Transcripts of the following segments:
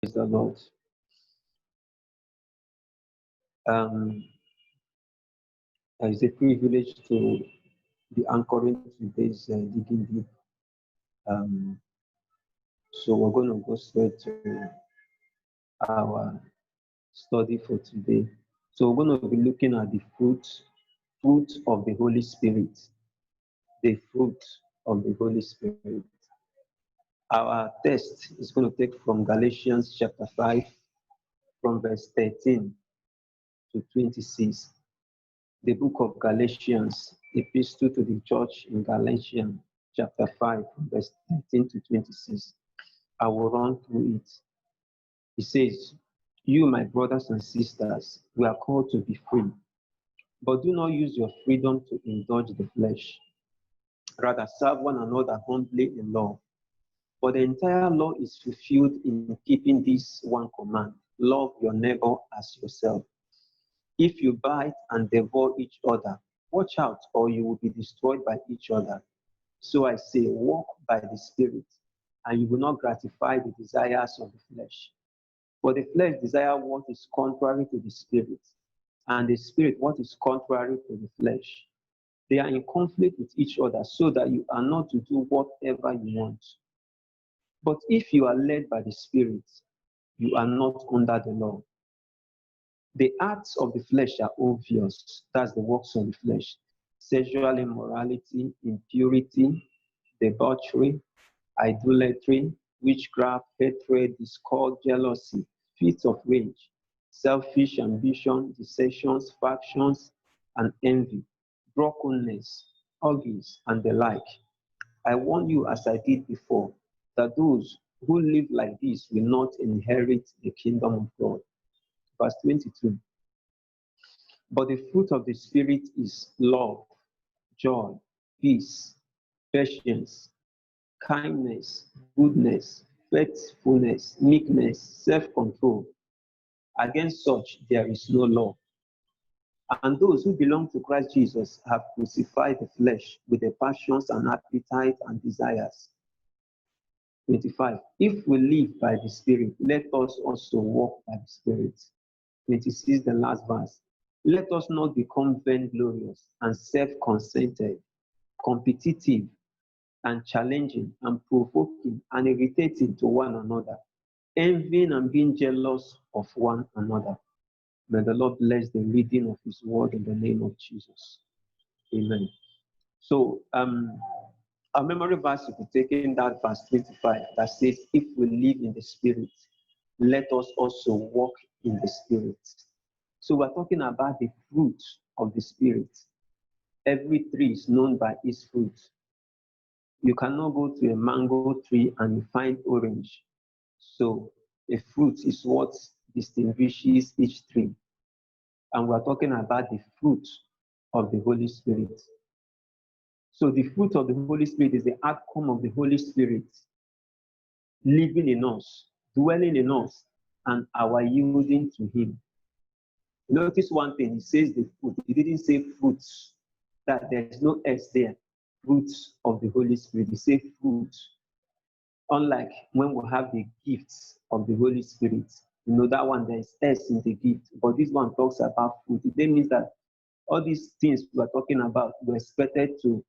Praise the Lord. Um, it's a privilege to be anchoring today's digging deep. So we're going to go straight to our study for today. So we're going to be looking at the fruit of the Holy Spirit. The fruit of the Holy Spirit. Our text is going to take from Galatians chapter 5, from verse 13 to 26. The book of Galatians, epistle to the church in Galatians chapter 5, verse 13 to 26. I will run through it. It says, "You, my brothers and sisters, we are called to be free, but do not use your freedom to indulge the flesh. Rather, serve one another humbly in love. For the entire law is fulfilled in keeping this one command: love your neighbor as yourself. If you bite and devour each other, watch out, or you will be destroyed by each other. So I say, walk by the Spirit, and you will not gratify the desires of the flesh. For the flesh desires what is contrary to the Spirit, and the Spirit what is contrary to the flesh. They are in conflict with each other, so that you are not to do whatever you want. But if you are led by the Spirit, you are not under the law. The acts of the flesh are obvious. That's the works of the flesh: sexual immorality, impurity, debauchery, idolatry, witchcraft, hatred, discord, jealousy, fits of rage, selfish ambition, dissensions, factions, and envy, drunkenness, orgies, and the like. I warn you, as I did before, that those who live like this will not inherit the kingdom of God." Verse 22. But the fruit of the Spirit is love, joy, peace, patience, kindness, goodness, faithfulness, meekness, self-control. Against such there is no law. And those who belong to Christ Jesus have crucified the flesh with the passions and appetite and desires. 25. If we live by the Spirit, let us also walk by the Spirit. 26, the last verse. Let us not become vainglorious and self-conceited, competitive and challenging and provoking and irritating to one another, envying and being jealous of one another. May the Lord bless the reading of His word in the name of Jesus. Amen. So, our memory verse will be taking that verse 25 that says, "If we live in the Spirit, let us also walk in the Spirit." So we're talking about the fruit of the Spirit. Every tree is known by its fruit. You cannot go to a mango tree and you find orange. So a fruit is what distinguishes each tree. And we're talking about the fruit of the Holy Spirit. So the fruit of the Holy Spirit is the outcome of the Holy Spirit living in us, dwelling in us, and our yielding to Him. Notice one thing, He says the fruit. He didn't say fruits, that there's no S there. Fruits of the Holy Spirit. He said fruit. Unlike when we have the gifts of the Holy Spirit, that one there is S in the gift, but this one talks about fruit. It means that all these things we are talking about, we're expected to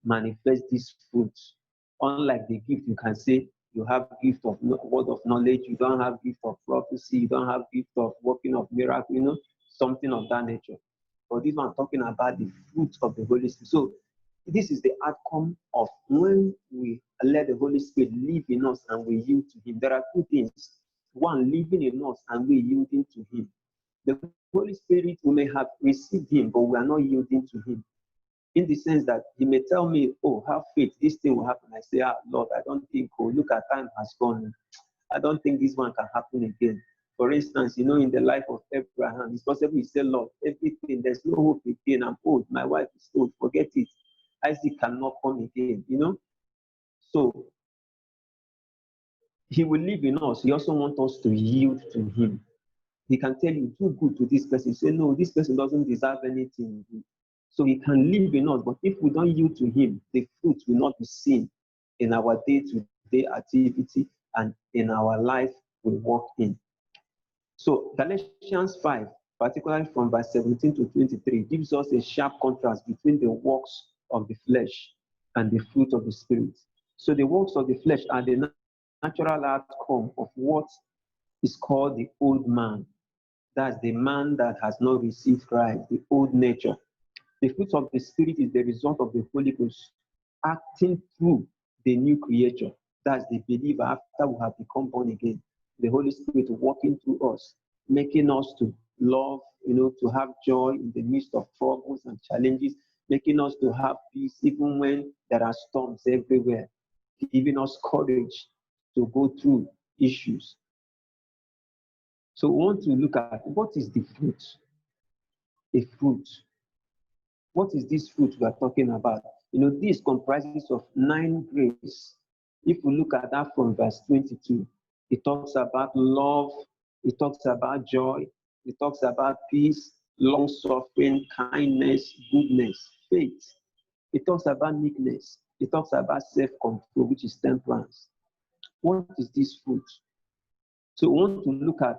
manifest these fruits. Unlike the gift, you can say you have gift of word of knowledge, you don't have gift of prophecy, you don't have gift of working of miracle, something of that nature. But this one talking about the fruit of the Holy Spirit. So this is the outcome of when we let the Holy Spirit live in us and we yield to Him. There are two things. One, living in us and we yielding to Him. The Holy Spirit, we may have received Him, but we are not yielding to Him. In the sense that He may tell me, "Oh, have faith, this thing will happen." I say, "Lord, I don't think, look at time has gone. I don't think this one can happen again." For instance, in the life of Abraham, it's possible he said, "Lord, everything, there's no hope again. I'm old, my wife is old, forget it. Isaac cannot come again, So He will live in us. He also wants us to yield to Him. He can tell you, "Do good to this person." Say, "No, this person doesn't deserve anything." So He can live in us, but if we don't yield to Him, the fruit will not be seen in our day-to-day activity and in our life we walk in. So Galatians 5, particularly from verse 17 to 23, gives us a sharp contrast between the works of the flesh and the fruit of the Spirit. So the works of the flesh are the natural outcome of what is called the old man. That's the man that has not received Christ, the old nature. The fruit of the Spirit is the result of the Holy Ghost acting through the new creature. That's the believer after we have become born again. The Holy Spirit working through us, making us to love, to have joy in the midst of troubles and challenges, making us to have peace even when there are storms everywhere, giving us courage to go through issues. So we want to look at what is the fruit? A fruit. What is this fruit we are talking about? This comprises of 9 grapes. If we look at that from verse 22, it talks about love, it talks about joy, it talks about peace, long-suffering, kindness, goodness, faith. It talks about meekness. It talks about self-control, which is temperance. What is this fruit? So we want to look at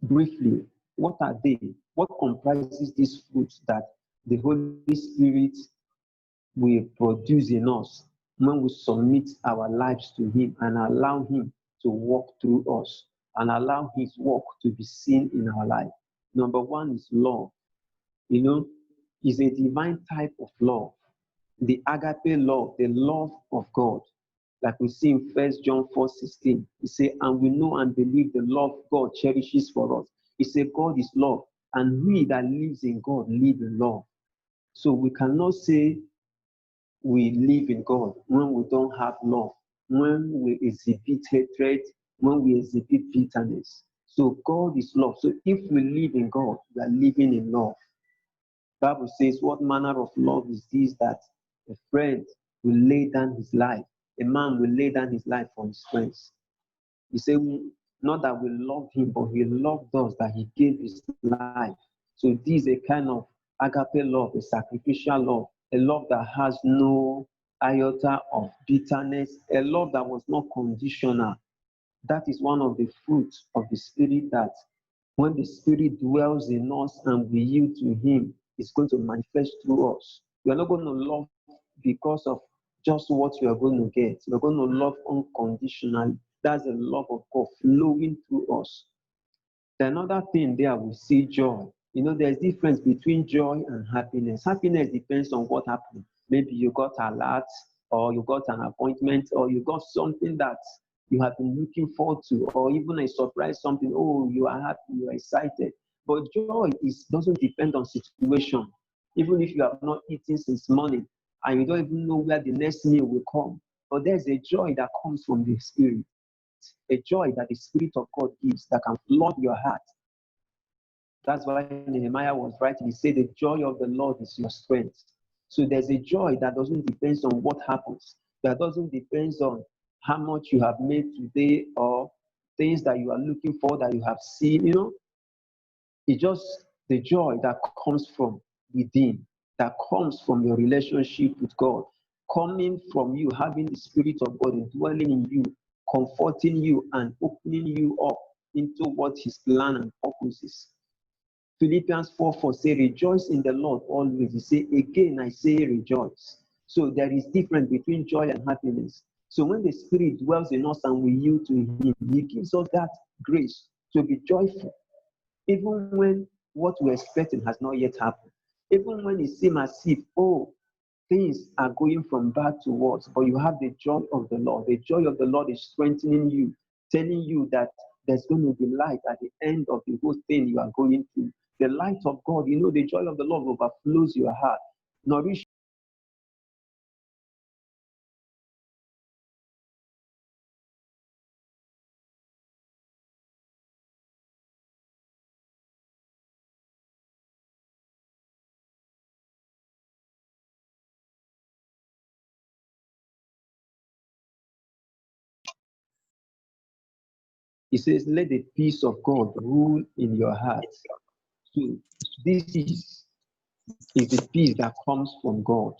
briefly, what are they? What comprises these fruits that the Holy Spirit will produce in us when we submit our lives to Him and allow Him to walk through us and allow His work to be seen in our life? Number one is love. Is a divine type of love. The agape love, the love of God. Like we see in 1 John 4:16, he says, and we know and believe the love God cherishes for us. He said, God is love, and we that lives in God live in love. So we cannot say we live in God when we don't have love, when we exhibit hatred, when we exhibit bitterness. So God is love. So if we live in God, we are living in love. The Bible says, what manner of love is this, that a friend will lay down his life? A man will lay down his life for his friends. He said, not that we love him, but he loved us, that he gave his life. So this is a kind of agape love, a sacrificial love, a love that has no iota of bitterness, a love that was not conditional. That is one of the fruits of the Spirit, that when the Spirit dwells in us and we yield to Him, it's going to manifest through us. We are not going to love because of just what we are going to get. We're going to love unconditionally. That's the love of God flowing through us. Another thing there, we see joy. There's difference between joy and happiness. Happiness depends on what happened. Maybe you got a lot, or you got an appointment, or you got something that you have been looking forward to, or even a surprise, something. Oh, you are happy, you are excited. But joy doesn't depend on situation. Even if you have not eaten since morning and you don't even know where the next meal will come, but there's a joy that comes from the Spirit, a joy that the Spirit of God gives that can flood your heart. That's why Nehemiah was writing. He said, the joy of the Lord is your strength. So there's a joy that doesn't depend on what happens, that doesn't depend on how much you have made today or things that you are looking for that you have seen. It's just the joy that comes from within, that comes from your relationship with God, coming from you having the Spirit of God dwelling in you, comforting you and opening you up into what His plan and purpose is. Philippians 4:4 say, rejoice in the Lord always. He say, again I say rejoice. So there is difference between joy and happiness. So when the Spirit dwells in us and we yield to Him, He gives us that grace to be joyful, even when what we're expecting has not yet happened. Even when it seems as if, things are going from bad to worse, but you have the joy of the Lord. The joy of the Lord is strengthening you, telling you that there's going to be light at the end of the whole thing you are going through. The light of God, the joy of the Lord overflows your heart. Nourish. He says, let the peace of God rule in your heart. So this is the peace that comes from God.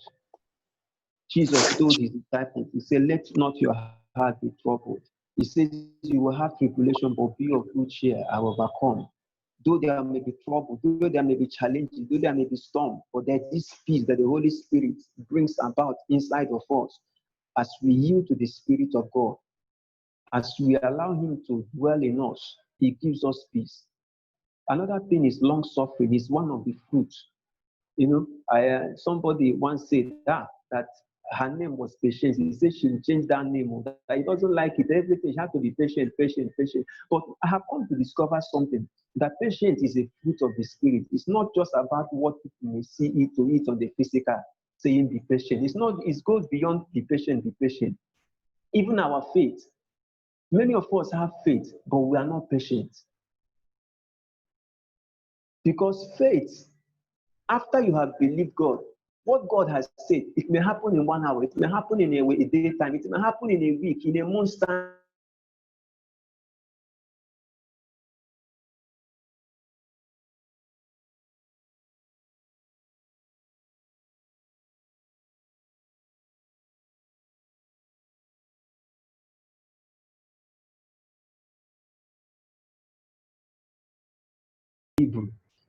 Jesus told his disciples, he said, let not your heart be troubled. He says, you will have tribulation, but be of good cheer, I will overcome. Though there may be trouble, though there may be challenges, though there may be storm, but there's this peace that the Holy Spirit brings about inside of us as we yield to the Spirit of God. As we allow Him to dwell in us, He gives us peace. Another thing is long suffering. Is one of the fruits. Somebody once said that her name was Patience. He said she will change that name. That he doesn't like it. Everything she has to be patient, patient, patient. But I have come to discover something. That patience is a fruit of the Spirit. It's not just about what people may see it to eat on the physical, saying be patient. It's not. It goes beyond be patient, be patient. Even our faith. Many of us have faith, but we are not patient. Because faith, after you have believed God, what God has said, it may happen in 1 hour, it may happen in a day time, it may happen in a week, in a month's time.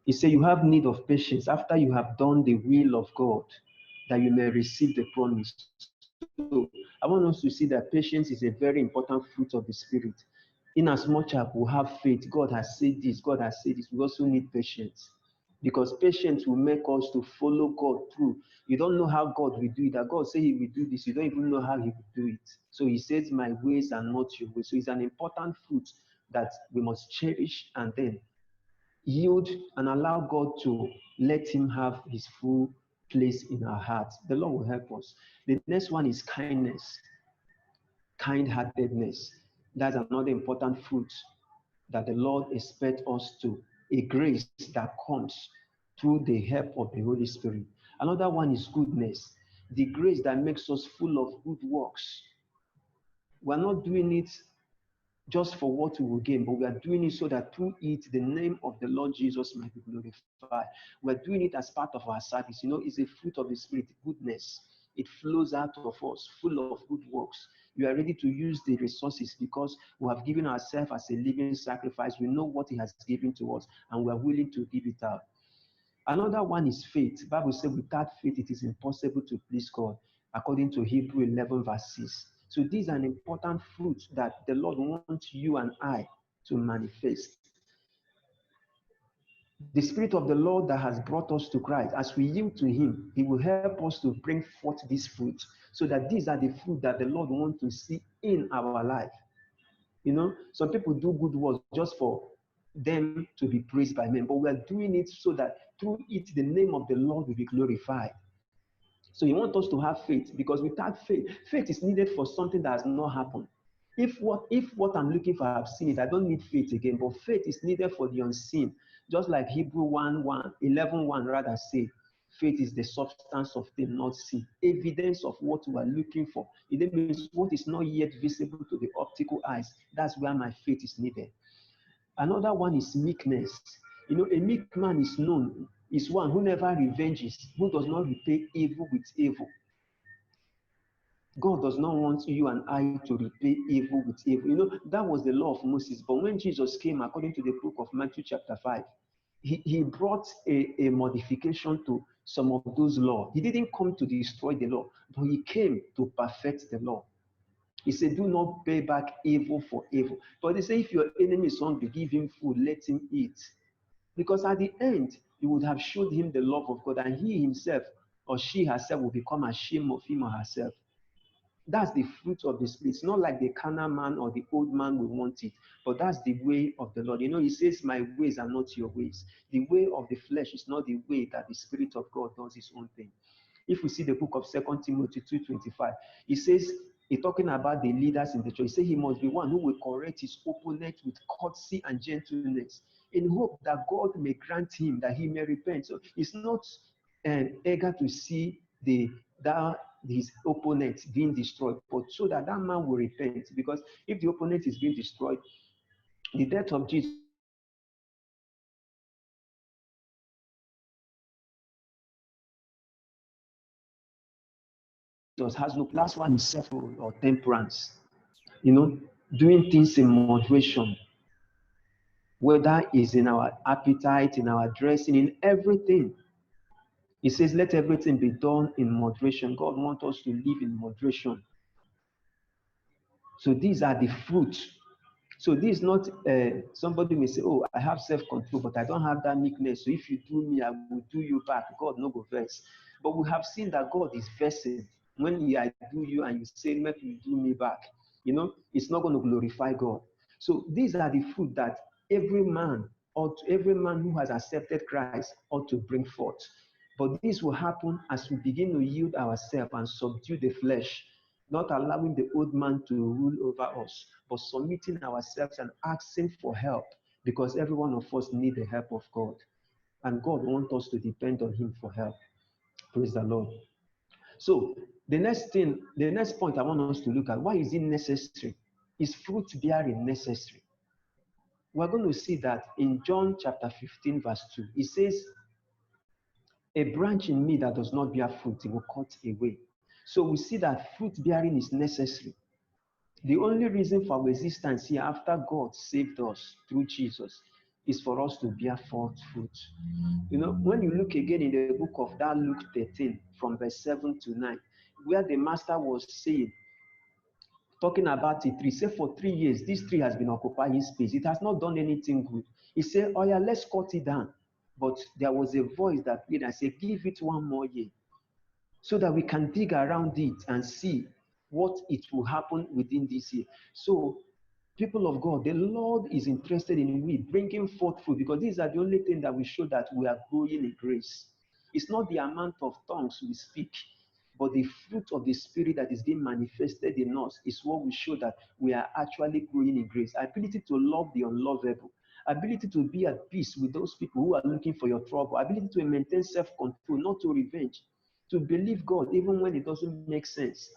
He said, you have need of patience after you have done the will of God, that you may receive the promise. So I want us to see that patience is a very important fruit of the Spirit. In as much as we have faith, God has said this, God has said this, we also need patience. Because patience will make us to follow God through. You don't know how God will do it. That God said He will do this. You don't even know how He will do it. So He says, my ways are not your ways. So it's an important fruit that we must cherish and then yield and allow God to let Him have His full place in our hearts. The Lord will help us. The next one is kindness, kind-heartedness. That's another important fruit that the Lord expects us to, a grace that comes through the help of the Holy Spirit. Another one is goodness, the grace that makes us full of good works. We're not doing it just for what we will gain, but we are doing it so that through it, the name of the Lord Jesus might be glorified. We're doing it as part of our service. It's a fruit of the Spirit, goodness. It flows out of us, full of good works. We are ready to use the resources because we have given ourselves as a living sacrifice. We know what He has given to us, and we are willing to give it out. Another one is faith. The Bible says, without faith, it is impossible to please God, according to Hebrew 11, verse 6. So these are an important fruit that the Lord wants you and I to manifest. The Spirit of the Lord that has brought us to Christ, as we yield to Him, He will help us to bring forth this fruit, so that these are the fruit that the Lord wants to see in our life. Some people do good works just for them to be praised by men, but we are doing it so that through it, the name of the Lord will be glorified. So He wants us to have faith, because without faith, faith is needed for something that has not happened. If what I'm looking for, I've seen it, I don't need faith again, but faith is needed for the unseen. Just like Hebrew 11:1 rather say, faith is the substance of things not seen, evidence of what we are looking for. It means what is not yet visible to the optical eyes. That's where my faith is needed. Another one is meekness. A meek man is one who never revenges, who does not repay evil with evil. God does not want you and I to repay evil with evil. That was the law of Moses. But when Jesus came, according to the book of Matthew chapter 5, he brought a modification to some of those laws. He didn't come to destroy the law, but He came to perfect the law. He said, do not pay back evil for evil. But they say, if your enemy is hungry, give him food, let him eat. Because at the end, you would have showed him the love of God, and he himself or she herself will become ashamed of him or herself. That's the fruit of the Spirit. It's not like the carnal man or the old man will want it, but that's the way of the Lord. He says, my ways are not your ways. The way of the flesh is not the way that the Spirit of God does His own thing. If we see the book of 2 Timothy 2:25, he says, he's talking about the leaders in the church. He says he must be one who will correct his opponent with courtesy and gentleness, in hope that God may grant him that he may repent. So he's not eager to see his opponent being destroyed, but so that man will repent. Because if the opponent is being destroyed, the death of Jesus has no. Last one is self or temperance. doing things in moderation, whether it's in our appetite, in our dressing, in everything. He says, let everything be done in moderation. God wants us to live in moderation. So these are the fruits. So this is not, somebody may say, oh, I have self-control, but I don't have that meekness. So if you do me, I will do you back. God no go vex. But we have seen that God is vexing. When I do you and you say, make you do me back, it's not going to glorify God. So these are the fruit that every man who has accepted Christ ought to bring forth. But this will happen as we begin to yield ourselves and subdue the flesh, not allowing the old man to rule over us, but submitting ourselves and asking for help, because every one of us need the help of God. And God wants us to depend on him for help. Praise the Lord. So the next point I want us to look at, why is it necessary? Is fruit bearing necessary? We're going to see that in John chapter 15, verse 2. It says, a branch in me that does not bear fruit, it will cut away. So we see that fruit bearing is necessary. The only reason for our existence here after God saved us through Jesus is for us to bear forth fruit. When you look again in the book of that Luke 13 from verse 7 to 9, where the master was saying, talking about a tree, say for 3 years, this tree has been occupying space. It has not done anything good. He said, oh yeah, let's cut it down. But there was a voice that played and said, give it 1 more year, so that we can dig around it and see what it will happen within this year. So, people of God, the Lord is interested in we bringing forth fruit, because these are the only thing that will show that we are growing in grace. It's not the amount of tongues we speak, but the fruit of the Spirit that is being manifested in us is what will show that we are actually growing in grace. Ability to love the unlovable, ability to be at peace with those people who are looking for your trouble, ability to maintain self-control, not to revenge, to believe God even when it doesn't make sense.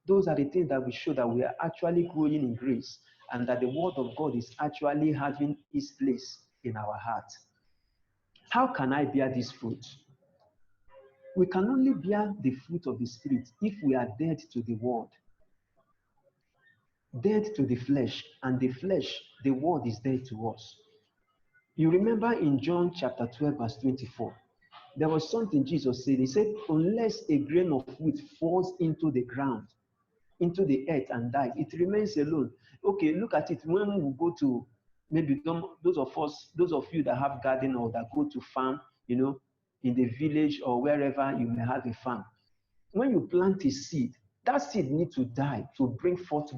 Those are the things that will show that we are actually growing in grace, and that the word of God is actually having its place in our heart. How can I bear this fruit? We can only bear the fruit of the Spirit if we are dead to the world, dead to the flesh, and the flesh, the world is dead to us. You remember in John chapter 12, verse 24, there was something Jesus said. He said, unless a grain of wheat falls into the ground, into the earth and dies, it remains alone. Okay, look at it. When we go to, maybe those of you that have garden or that go to farm, in the village or wherever you may have a farm. When you plant a seed, that seed needs to die to bring forth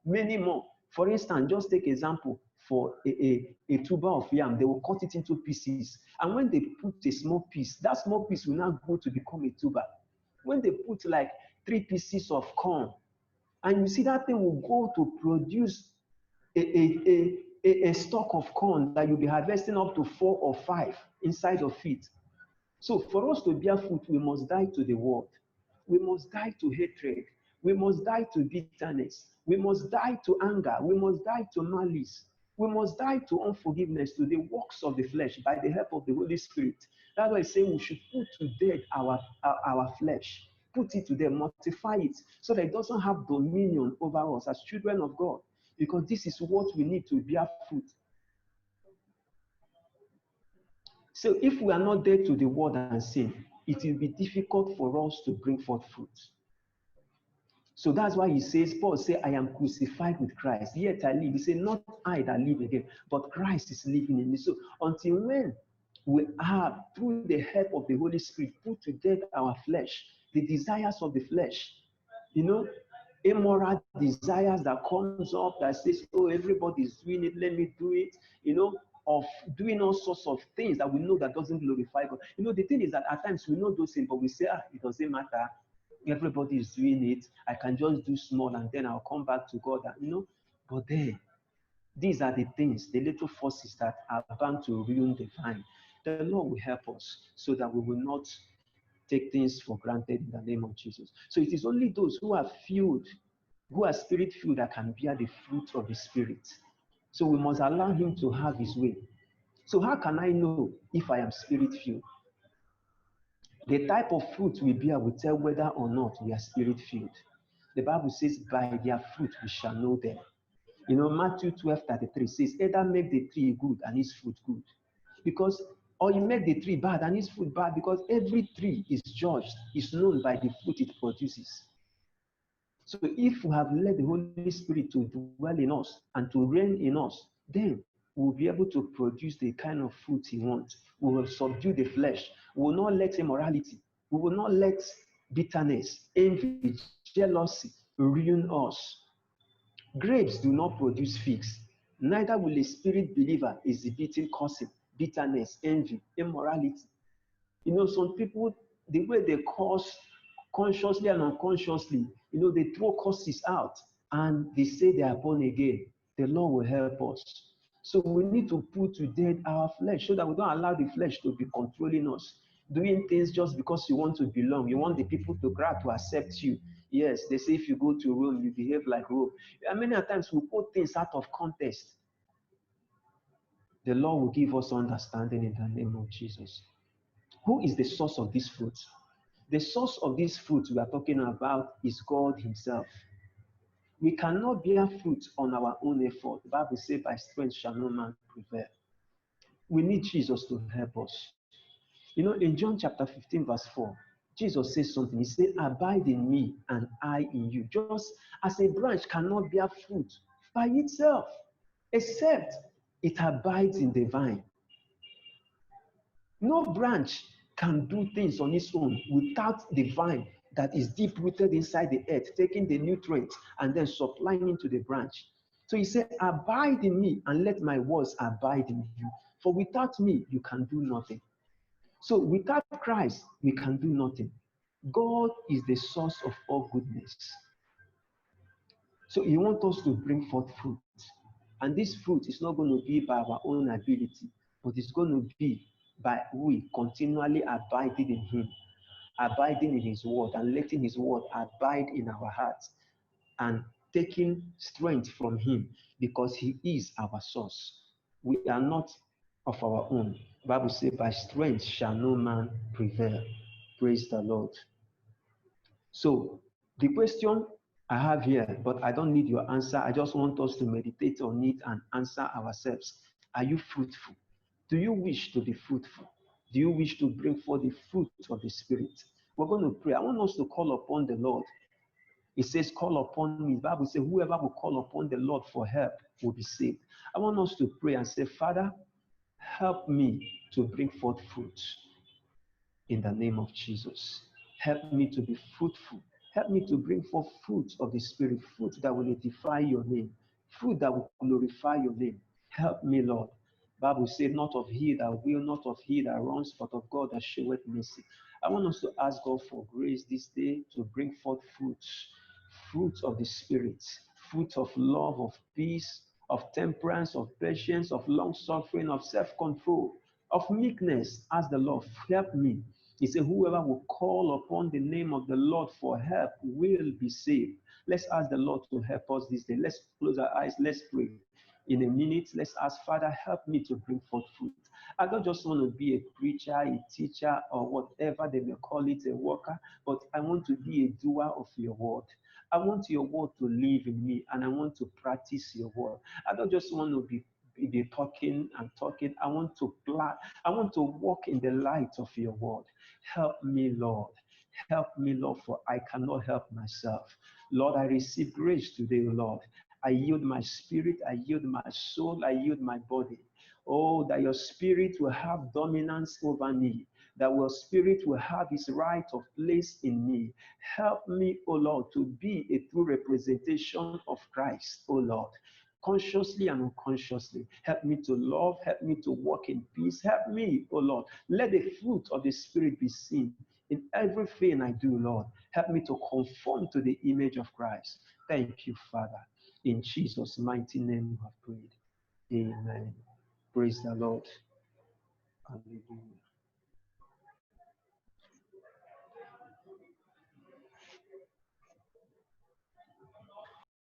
many more. For instance, just take example for a tuber of yam. They will cut it into pieces. And when they put a small piece, that small piece will now go to become a tuber. When they put like 3 pieces of corn, and you see that thing will go to produce a stalk of corn that you'll be harvesting up to 4 or 5 inside of it. So for us to bear fruit, we must die to the world. We must die to hatred. We must die to bitterness. We must die to anger. We must die to malice. We must die to unforgiveness, to the works of the flesh by the help of the Holy Spirit. That's why I say we should put to death our flesh. Put it to death, mortify it, so that it doesn't have dominion over us as children of God. Because this is what we need to bear fruit. So if we are not dead to the world and sin, it will be difficult for us to bring forth fruit. So that's why Paul says, I am crucified with Christ, yet I live. He said, not I that live again, but Christ is living in me. So until when we have, through the help of the Holy Spirit, put to death our flesh, the desires of the flesh, immoral desires that comes up that says, oh, everybody's doing it, let me do it, of doing all sorts of things that we know that doesn't glorify God. The thing is that at times we know those things, but we say, it doesn't matter. Everybody is doing it. I can just do small and then I'll come back to God. But then, these are the things, the little forces that are bound to ruin the vine. The Lord will help us so that we will not take things for granted in the name of Jesus. So it is only those who are filled, who are spirit-filled, that can bear the fruit of the Spirit. So we must allow him to have his way. So how can I know if I am spirit-filled? The type of fruit we bear will tell whether or not we are spirit-filled. The Bible says, by their fruit we shall know them. Matthew 12:33 says, either make the tree good and its fruit good. Because, or you make the tree bad and its fruit bad, because every tree is judged, is known by the fruit it produces. So if we have let the Holy Spirit to dwell in us and to reign in us, then we'll be able to produce the kind of fruit He wants. We will subdue the flesh. We will not let immorality. We will not let bitterness, envy, jealousy ruin us. Grapes do not produce figs. Neither will a spirit believer exhibiting cursing, bitterness, envy, immorality. Some people, the way they curse consciously and unconsciously, they throw curses out and they say they are born again. The Lord will help us. So we need to put to death our flesh so that we don't allow the flesh to be controlling us. Doing things just because you want to belong. You want the people to grab to accept you. Yes, they say if you go to Rome, you behave like Rome. And many times we put things out of context. The Lord will give us understanding in the name of Jesus. Who is the source of this fruit? The source of this fruit we are talking about is God Himself. We cannot bear fruit on our own effort. The Bible says, by strength shall no man prevail. We need Jesus to help us. In John chapter 15, verse 4, Jesus says something. He said, abide in me and I in you. Just as a branch cannot bear fruit by itself, except it abides in the vine. No branch can do things on its own without the vine that is deep rooted inside the earth, taking the nutrients and then supplying into the branch. So He said, abide in me and let my words abide in you. For without me, you can do nothing. So without Christ, we can do nothing. God is the source of all goodness. So He wants us to bring forth fruit. And this fruit is not going to be by our own ability, but it's going to be by we continually abiding in Him, abiding in His word, and letting His word abide in our hearts, and taking strength from Him, because He is our source. We are not of our own. The Bible says, by strength shall no man prevail. Praise the Lord. So the question I have here, but I don't need your answer. I just want us to meditate on it and answer ourselves. Are you fruitful? Do you wish to be fruitful? Do you wish to bring forth the fruit of the Spirit? We're going to pray. I want us to call upon the Lord. It says, call upon me. The Bible says, whoever will call upon the Lord for help will be saved. I want us to pray and say, Father, help me to bring forth fruit in the name of Jesus. Help me to be fruitful. Help me to bring forth fruit of the Spirit, fruit that will edify your name, fruit that will glorify your name. Help me, Lord. Bible says, not of he that will, not of he that runs, but of God that showeth mercy. I want us to ask God for grace this day to bring forth fruits, fruit of the Spirit, fruit of love, of peace, of temperance, of patience, of long suffering, of self-control, of meekness. Ask the Lord, help me. He said, whoever will call upon the name of the Lord for help will be saved. Let's ask the Lord to help us this day. Let's close our eyes. Let's pray. In a minute, let's ask, Father, help me to bring forth fruit. I don't just want to be a preacher, a teacher, or whatever they may call it, a worker, but I want to be a doer of your word. I want your word to live in me, and I want to practice your word. I don't just want to be talking and talking. I want to walk in the light of your word. Help me, Lord. Help me, Lord, for I cannot help myself. Lord, I receive grace today, Lord. I yield my spirit, I yield my soul, I yield my body. Oh, that your spirit will have dominance over me, that your spirit will have its right of place in me. Help me, oh Lord, to be a true representation of Christ, oh Lord, consciously and unconsciously. Help me to love, help me to walk in peace. Help me, oh Lord. Let the fruit of the Spirit be seen in everything I do, Lord. Help me to conform to the image of Christ. Thank you, Father. In Jesus' mighty name we have prayed. Amen. Praise the Lord. Hallelujah.